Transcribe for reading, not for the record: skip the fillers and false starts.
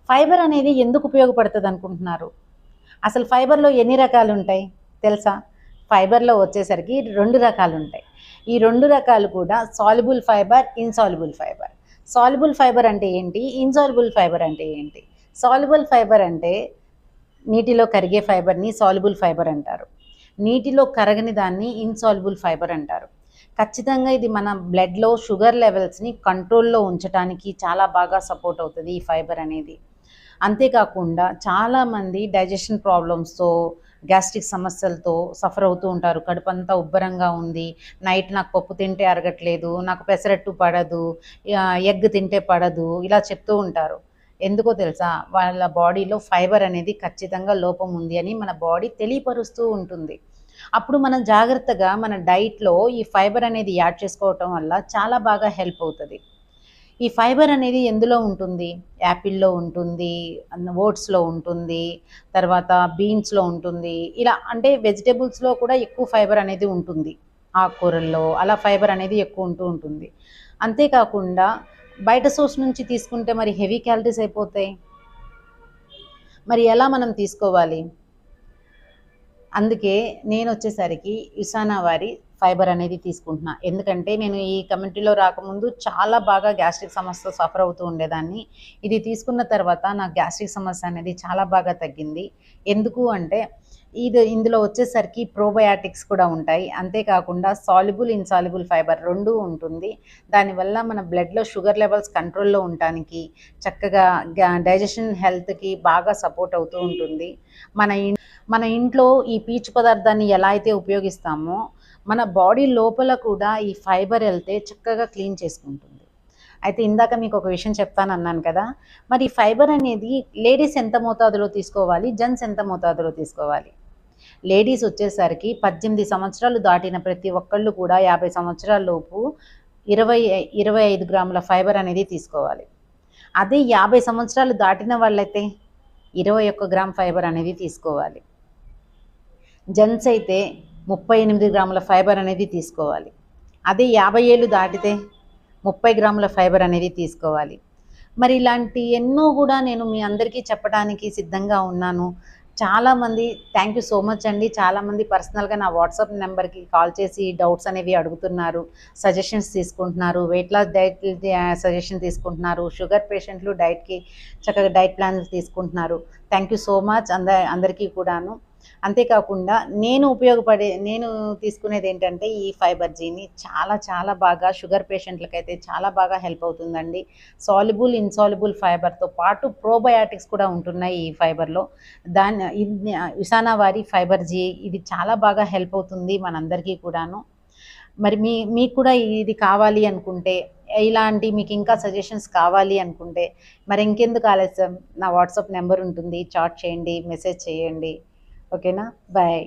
Fibre అనేది ఎందుకు ఉపయోగపడుతుంది అనుకుంటున్నారు? అసలు ఫైబర్లో ఎన్ని రకాలు ఉంటాయి తెలుసా? ఫైబర్లో వచ్చేసరికి 2 రకాలు ఉంటాయి. ఈ 2 రకాలు కూడా soluble fibre, insoluble fibre. Soluble fibre అంటే ఏంటి? ఇన్సాల్యుబుల్ ఫైబర్ అంటే ఏంటి? సాల్యుబుల్ ఫైబర్ అంటే నీటిలో కరిగే ఫైబర్ని సాల్యుబుల్ ఫైబర్ అంటారు. నీటిలో కరగని దాన్ని ఇన్సాల్యుబుల్ ఫైబర్ అంటారు. ఖచ్చితంగా ఇది మన బ్లడ్లో షుగర్ లెవెల్స్ని కంట్రోల్లో ఉంచడానికి చాలా బాగా సపోర్ట్ అవుతుంది ఈ ఫైబర్ అనేది. అంతేకాకుండా చాలామంది డైజెషన్ ప్రాబ్లమ్స్తో, గ్యాస్ట్రిక్ సమస్యలతో సఫర్ అవుతూ ఉంటారు. కడుపంతా ఉబ్బరంగా ఉంది, నైట్ నాకు పప్పు తింటే అరగట్లేదు, నాకు పెసరట్టు పడదు, ఎగ్ తింటే పడదు, ఇలా చెప్తూ ఉంటారు. ఎందుకో తెలుసా? వాళ్ళ బాడీలో ఫైబర్ అనేది ఖచ్చితంగా లోపం ఉంది అని మన బాడీ తెలియపరుస్తూ ఉంటుంది. అప్పుడు మనం జాగ్రత్తగా మన డైట్లో ఈ ఫైబర్ అనేది యాడ్ చేసుకోవటం వల్ల చాలా బాగా హెల్ప్ అవుతుంది. ఈ ఫైబర్ అనేది ఎందులో ఉంటుంది? యాపిల్లో ఉంటుంది, ఓట్స్‌లో ఉంటుంది, తర్వాత బీన్స్‌లో ఉంటుంది. ఇలా అంటే వెజిటబుల్స్‌లో కూడా ఎక్కువ ఫైబర్ అనేది ఉంటుంది. ఆకుకూరల్లో అలా ఫైబర్ అనేది ఎక్కువ ఉంటూ ఉంటుంది. అంతేకాకుండా బయట సోర్స్ నుంచి తీసుకుంటే మరి హెవీ క్యాలరీస్ అయిపోతాయి. మరి ఎలా మనం తీసుకోవాలి? అందుకే నేనొచ్చేసరికి ఇసానా వారి ఫైబర్ అనేది తీసుకుంటున్నా. ఎందుకంటే నేను ఈ కమ్యూనిటీలో రాకముందు చాలా బాగా గ్యాస్ట్రిక్ సమస్యతో సఫర్ అవుతూ ఉండేదాన్ని. ఇది తీసుకున్న తర్వాత నాకు గ్యాస్ట్రిక్ సమస్య అనేది చాలా బాగా తగ్గింది. ఎందుకు అంటే ఇందులో వచ్చేసరికి ప్రోబయాటిక్స్ కూడా ఉంటాయి. అంతేకాకుండా సాల్యుబుల్, ఇన్సాల్యుబుల్ ఫైబర్ 2 ఉంటుంది. దానివల్ల మన బ్లడ్‌లో షుగర్ లెవెల్స్ కంట్రోల్‌లో ఉండటానికి, చక్కగా డైజెషన్ హెల్త్‌కి బాగా సపోర్ట్ అవుతూ ఉంటుంది. మన మన ఇంట్లో ఈ పీచు పదార్థాన్ని ఎలా అయితే ఉపయోగిస్తామో, మన బాడీ లోపల కూడా ఈ ఫైబర్ వెళ్తే చక్కగా క్లీన్ చేసుకుంటుంది. అయితే ఇందాక మీకు ఒక విషయం చెప్తానన్నాను కదా! మరి ఫైబర్ అనేది లేడీస్ ఎంత మోతాదులో తీసుకోవాలి? జెంట్స్ ఎంత మోతాదులో తీసుకోవాలి? లేడీస్ వచ్చేసరికి 18 సంవత్సరాలు దాటిన ప్రతి ఒక్కళ్ళు కూడా 50 సంవత్సరాల లోపు 25 గ్రాముల ఫైబర్ అనేది తీసుకోవాలి. అదే 50 సంవత్సరాలు దాటిన వాళ్ళైతే 21 గ్రామ్ ఫైబర్ అనేది తీసుకోవాలి. జెంట్స్ అయితే 38 గ్రాముల ఫైబర్ అనేది తీసుకోవాలి. అదే 50 ఏళ్ళు దాటితే 30 గ్రాముల ఫైబర్ అనేది తీసుకోవాలి. మరి ఇలాంటి ఎన్నో కూడా నేను మీ అందరికీ చెప్పడానికి సిద్ధంగా ఉన్నాను. చాలామంది థ్యాంక్ యూ సో మచ్ అండి. చాలామంది పర్సనల్‌గా నా వాట్సాప్ నెంబర్‌కి కాల్ చేసి డౌట్స్ అనేవి అడుగుతున్నారు. సజెషన్స్ తీసుకుంటున్నారు. వెయిట్ లాస్ డైట్ సజెషన్ తీసుకుంటున్నారు. షుగర్ పేషెంట్లు డైట్‌కి చక్కగా డైట్ ప్లాన్స్ తీసుకుంటున్నారు. థ్యాంక్ యూ సో మచ్ అందరికీ కూడాను. అంతేకాకుండా నేను తీసుకునేది ఏంటంటే ఈ ఫైబర్ జీని చాలా చాలా బాగా షుగర్ పేషెంట్లకైతే చాలా బాగా హెల్ప్ అవుతుందండి. సాల్యుబుల్, ఇన్సాల్యుబుల్ ఫైబర్‌తో పాటు ప్రోబయాటిక్స్ కూడా ఉంటున్నాయి ఈ ఫైబర్‌లో. ఇసానా వారి ఫైబర్ జీ ఇది చాలా బాగా హెల్ప్ అవుతుంది మనందరికీ కూడాను. మరి మీకు కూడా ఇది కావాలి అనుకుంటే, ఇలాంటి మీకు ఇంకా సజెషన్స్ కావాలి అనుకుంటే మరి ఇంకెందుకు ఆలస్యం? నా వాట్సాప్ నెంబర్ ఉంటుంది. చాట్ చేయండి, మెసేజ్ చేయండి. ఓకేనా? బాయ్.